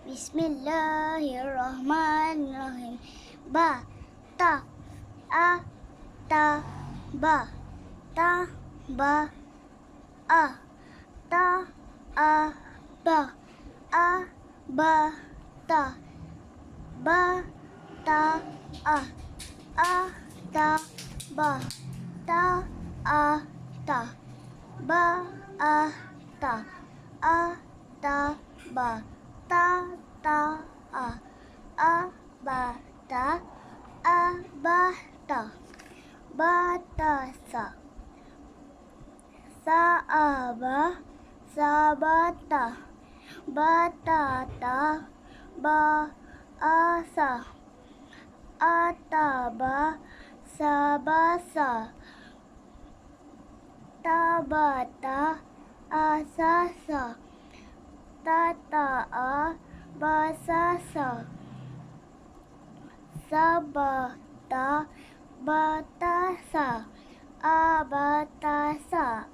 Bismillahirrahmanirrahim. Ba, ta, a, ta, ba, ta, ba, a, ta, a, ba, a, ba, ta, ba, ta, a, ta, ba, ta, a, ta, ba, a, ta, ta, ba, ta, a, ba, ta, a, ba, ta, batasa, saaba, sabata, batata, baasa, ataba, sabasa, tabata, asasa, tataa, basasa, sabata, batasa, abatasa.